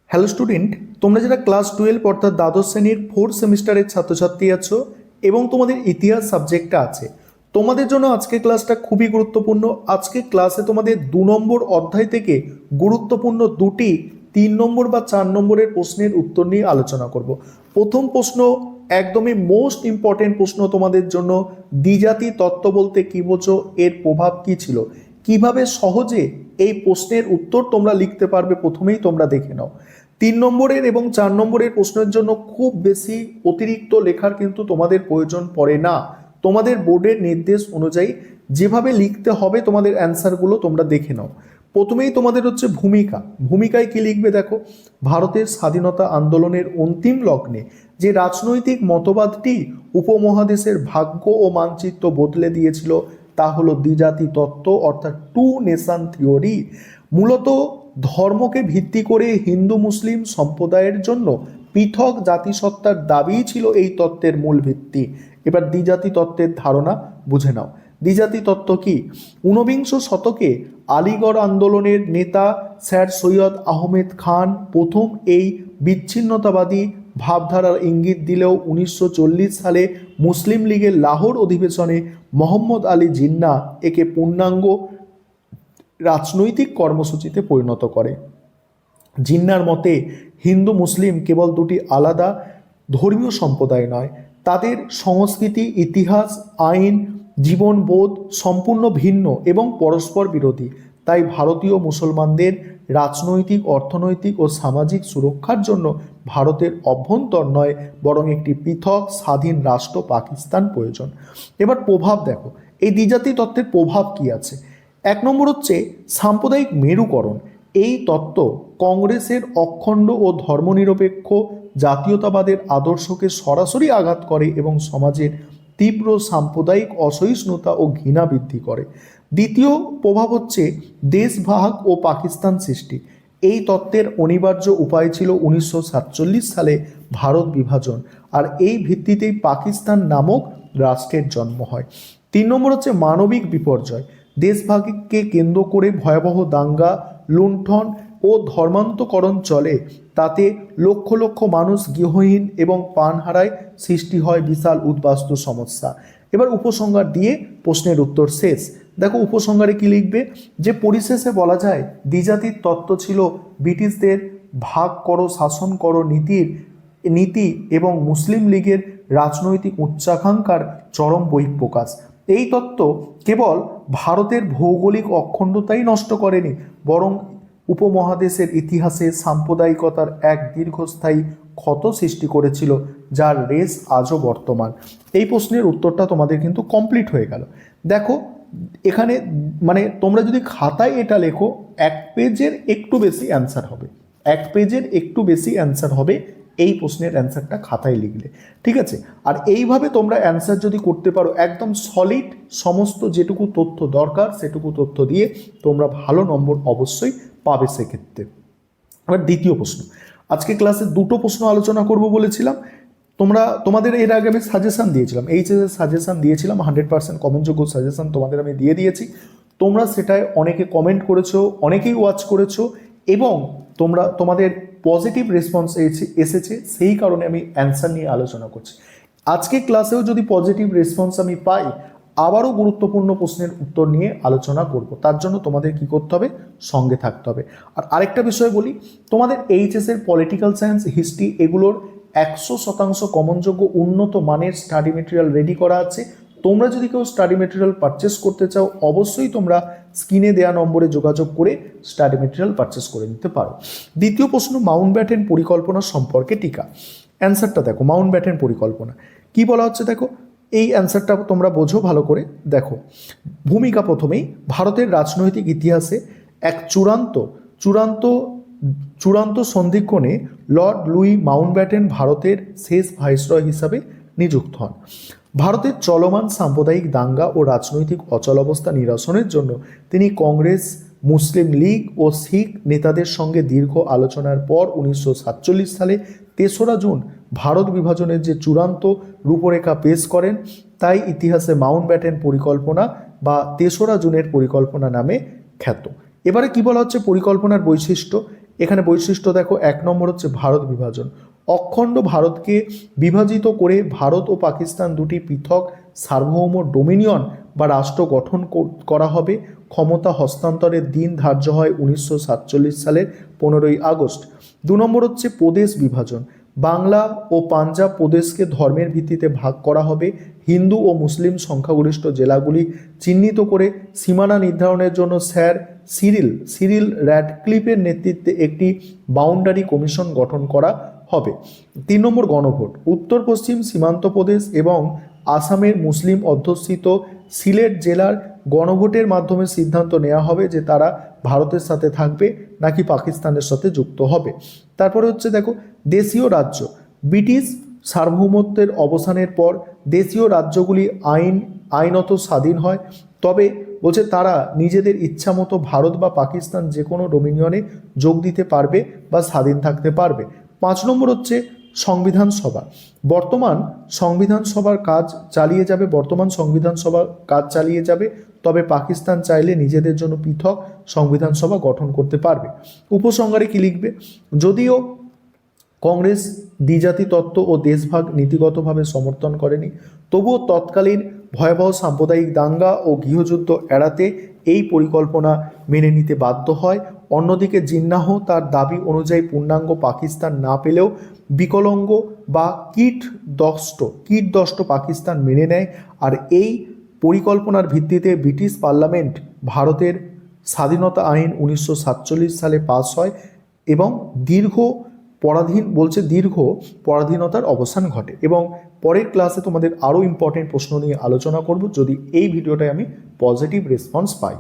Hello student, তোমরা যারা class 12 অর্থাৎ দ্বাদশ শ্রেণীর 4th সেমিস্টারের ছাত্রছাত্রী আছো এবং তোমাদের ইতিহাস সাবজেক্টটা আছে, তোমাদের জন্য আজকের ক্লাসটা খুবই গুরুত্বপূর্ণ। আজকে ক্লাসে তোমাদের 2 নম্বর অধ্যায় থেকে গুরুত্বপূর্ণ দুটি 3 নম্বর বা 4 নম্বরের প্রশ্নের উত্তর নিয়ে আলোচনা করব। প্রথম প্রশ্ন, একদমই মোস্ট ইম্পর্টেন্ট প্রশ্ন তোমাদের জন্য, দ্বিজাতি তত্ত্ব বলতে কি বোঝো, এর প্রভাব কি ছিল, কিভাবে সহজে এই প্রশ্নের উত্তর তোমরা লিখতে পারবে প্রথমেই তোমরা দেখে নাও। 3 নম্বরের এবং 4 নম্বরের প্রশ্নের জন্য খুব বেশি অতিরিক্ত লেখার কিন্তু তোমাদের প্রয়োজন পড়ে না। তোমাদের বোর্ডের নির্দেশ অনুযায়ী যেভাবে লিখতে হবে তোমাদের অ্যান্সারগুলো তোমরা দেখে নাও। প্রথমেই তোমাদের হচ্ছে ভূমিকা। ভূমিকায় কি লিখবে দেখো, ভারতের স্বাধীনতা আন্দোলনের অন্তিম লগ্নে যে রাজনৈতিক মতবাদটি উপমহাদেশের ভাগ্য ও মানচিত্র বদলে দিয়েছিল তা হলো দ্বিজাতি তত্ত্ব অর্থাৎ টু নেশন থিওরি। মূলত ধর্মকে ভিত্তি করে হিন্দু মুসলিম সম্প্রদায়ের জন্য পৃথক জাতিসত্তার দাবিই ছিল এই তত্ত্বের মূল ভিত্তি। এবার দ্বিজাতি তত্ত্বের ধারণা বুঝে নাও। দ্বিজাতি তত্ত্ব কি? ঊনবিংশ শতকে আলিগড় আন্দোলনের নেতা স্যার সৈয়দ আহমেদ খান প্রথম এই বিচ্ছিন্নতাবাদী ভাবধারার ইঙ্গিত দিলেও 1940 সালে মুসলিম লীগের লাহোর অধিবেশনে মোহাম্মদ আলী জিন্না একে পূর্ণাঙ্গ রাজনৈতিক কর্মসূচিতে পরিণত করে। জিন্নার মতে হিন্দু মুসলিম কেবল দুটি আলাদা ধর্মীয় সম্প্রদায় নয়, তাদের সংস্কৃতি, ইতিহাস, আইন, জীবনবোধ সম্পূর্ণ ভিন্ন এবং পরস্পর বিরোধী। তাই ভারতীয় মুসলমানদের রাজনৈতিক, অর্থনৈতিক ও সামাজিক সুরক্ষার জন্য ভারতের অভ্যন্তর নয় বরং একটি পৃথক স্বাধীন রাষ্ট্র পাকিস্তান প্রয়োজন। এবার প্রভাব দেখো, এই দ্বিজাতি তত্ত্বের প্রভাব কি আছে। 1 নম্বর হচ্ছে সাম্প্রদায়িক মেরুকরণ। এই তত্ত্ব কংগ্রেসের অখণ্ড ও ধর্মনিরপেক্ষ জাতীয়তাবাদের আদর্শকে সরাসরি আঘাত করে এবং সমাজের তীব্র সাম্প্রদায়িক অসহিষ্ণুতা ও ঘৃণা বৃদ্ধি করে। দ্বিতীয় প্রভাব হচ্ছে দেশভাগ ও পাকিস্তান সৃষ্টি। এই তত্ত্বের অনিবার্য উপায় ছিল 1947 সালে ভারত বিভাজন, আর এই ভিত্তিতেই পাকিস্তান নামক রাষ্ট্রের জন্ম হয়। 3 নম্বর হচ্ছে মানবিক বিপর্যয়। দেশভাগকে কেন্দ্র করে ভয়াবহ দাঙ্গা, লুণ্ঠন ও ধর্মান্তকরণ চলে। তাতে লক্ষ লক্ষ মানুষ গৃহহীন এবং প্রাণ হারায়, সৃষ্টি হয় বিশাল উদ্বাস্তু সমস্যা। এবার উপসংহার দিয়ে প্রশ্নের উত্তর শেষ। দেখো উপসংহারে কি লিখবে, যে পরিশেষে বলা যায় দ্বিজাতির তত্ত্ব ছিল ব্রিটিশদের ভাগ করো শাসন করো নীতি এবং মুসলিম লীগের রাজনৈতিক উচ্চাকাঙ্ক্ষার চরম বহিঃপ্রকাশ। এই তত্ত্ব কেবল ভারতের ভৌগোলিক অখণ্ডতাই নষ্ট করেনি, বরং উপমহাদেশের ইতিহাসে সাম্প্রদায়িকতার এক দীর্ঘস্থায়ী ক্ষত সৃষ্টি করেছিল, যার রেশ আজও বর্তমান। এই প্রশ্নের উত্তরটা তোমাদের কিন্তু কমপ্লিট হয়ে গেল। দেখো এখানে মানে তোমরা যদি খাতায় এটা লেখো, 1 পেজের একটু বেশি অ্যান্সার হবে, 1 পেজের একটু বেশি অ্যান্সার হবে এই প্রশ্নের অ্যান্সারটা খাতায় লিখলে, ঠিক আছে। আর এইভাবে তোমরা অ্যান্সার যদি করতে পারো, একদম সলিড সমস্ত যেটুকু তথ্য দরকার সেটুকু তথ্য দিয়ে তোমরা ভালো নম্বর অবশ্যই পাবে সেক্ষেত্রে। এবার দ্বিতীয় প্রশ্ন, আজকে ক্লাসে দুটো প্রশ্ন আলোচনা করব বলেছিলাম। তোমাদের এর আগে আমি সাজেশান দিয়েছিলাম, এইচএসের সাজেশান দিয়েছিলাম, 100% কমনযোগ্য সাজেশান তোমাদের আমি দিয়ে দিয়েছি। তোমরা সেটায় অনেকে কমেন্ট করেছো, অনেকেই ওয়াচ করেছো এবং তোমাদের পজিটিভ রেসপন্স এসেছে, সেই কারণে আমি অ্যান্সার নিয়ে আলোচনা করছি। আজকে ক্লাসেও যদি পজিটিভ রেসপন্স আমি পাই, আবারও গুরুত্বপূর্ণ প্রশ্নের উত্তর নিয়ে আলোচনা করব। তার জন্য তোমাদের কি করতে হবে, সঙ্গে থাকতে হবে। আর আরেকটা বিষয় বলি, তোমাদের এইচএসের পলিটিক্যাল সায়েন্স, হিস্ট্রি এগুলোর 100% কমনযোগ্য উন্নত মানের স্টাডি মেটেরিয়াল রেডি করা আছে। তোমরা যদি কেউ স্টাডি মেটেরিয়াল পারচেস করতে চাও, অবশ্যই তোমরা স্ক্রিনে দেওয়া নম্বরে যোগাযোগ করে স্টাডি মেটেরিয়াল পারচেস করে নিতে পারো। দ্বিতীয় প্রশ্ন, মাউন্টব্যাটেন পরিকল্পনা সম্পর্কে টিকা। অ্যান্সারটা দেখো, মাউন্টব্যাটেন পরিকল্পনা কি বলা হচ্ছে দেখো, এই অ্যান্সারটা তোমরা বোঝো ভালো করে। দেখো ভূমিকা, প্রথমেই ভারতের রাজনৈতিক ইতিহাসে এক চূড়ান্ত সন্ধিক্ষণে লর্ড লুই মাউন্টব্যাটেন ভারতের শেষ ভাইসরয় হিসাবে নিযুক্ত হন। ভারতের চলমান সাম্প্রদায়িক দাঙ্গা ও রাজনৈতিক অচলাবস্থা নিরসনের জন্য তিনি কংগ্রেস, মুসলিম লীগ ও শিখ নেতাদের সঙ্গে দীর্ঘ আলোচনার পর 1947 সালে 3রা জুন ভারত বিভাজনের যে চূড়ান্ত রূপরেখা পেশ করেন, তাই ইতিহাসে মাউন্টব্যাটেন পরিকল্পনা বা 3রা জুনের পরিকল্পনা নামে খ্যাত। এবারে কি বলা হচ্ছে পরিকল্পনার বৈশিষ্ট্য, এখানে বৈশিষ্ট্য দেখো, 1 নম্বর হচ্ছে ভারত বিভাজন। অখণ্ড ভারতকে বিভাজিত করে ভারত ও পাকিস্তান দুটি পৃথক সার্বভৌম ডোমিনিয়ন বা রাষ্ট্র গঠন করা হবে। ক্ষমতা হস্তান্তরের দিন ধার্য হয় 1947 সালের 15ই আগস্ট। 2 নম্বর হচ্ছে প্রদেশ বিভাজন। বাংলা ও পাঞ্জাব প্রদেশকে ধর্মের ভিত্তিতে ভাগ করা হবে। হিন্দু ও মুসলিম সংখ্যাগরিষ্ঠ জেলাগুলি চিহ্নিত করে সীমানা নির্ধারণের জন্য স্যার সিরিল র্যাডক্লিফের নেতৃত্বে একটি বাউন্ডারি কমিশন গঠন করা হবে। 3 নম্বর গণভোট। উত্তর পশ্চিম সীমান্ত প্রদেশ এবং আসামের মুসলিম অধ্যুষিত সিলেট জেলার গণভোটের মাধ্যমে সিদ্ধান্ত নেওয়া হবে যে তারা ভারতের সাথে থাকবে নাকি পাকিস্তানের সাথে যুক্ত হবে। তারপরে হচ্ছে দেখো দেশীয় রাজ্য। ব্রিটিশ সার্বভৌমত্বের অবসানের পর দেশীয় রাজ্যগুলি আইনত স্বাধীন হয়, তবে বলছে তারা নিজেদের ইচ্ছা মতো ভারত বা পাকিস্তান যে কোনো ডোমিনিয়নে যোগ দিতে পারবে বা স্বাধীন থাকতে পারবে। 5 নম্বর হচ্ছে সংবিধান সভা। বর্তমান সংবিধান সভার কাজ চালিয়ে যাবে, তবে পাকিস্তান চাইলে নিজেদের জন্য পৃথক সংবিধান সভা গঠন করতে পারবে। উপসংহারে কি লিখবে? যদিও কংগ্রেস দ্বিজাতি তত্ত্ব ও দেশভাগ নীতিগতভাবে সমর্থন করেনি, তবুও তৎকালীন ভয়াবহ সাম্প্রদায়িক দাঙ্গা ও গৃহযুদ্ধ এড়াতে এই পরিকল্পনা মেনে নিতে বাধ্য হয়। অন্যদিকে জিন্নাহ তার দাবি অনুযায়ী পূর্ণাঙ্গ পাকিস্তান না পেলেও বিকলাঙ্গ বা কীটদষ্ট পাকিস্তান মেনে নেয়। আর এই পরিকল্পনার ভিত্তিতে ব্রিটিশ পার্লামেন্ট ভারতের স্বাধীনতা আইন 1947 সালে পাস হয় এবং দীর্ঘ পরাধীনতার অবসান ঘটে। এবং পরের ক্লাসে তোমাদের আরও ইম্পর্টেন্ট প্রশ্ন নিয়ে আলোচনা করব যদি এই ভিডিওটায় আমি পজিটিভ রেসপন্স পাই।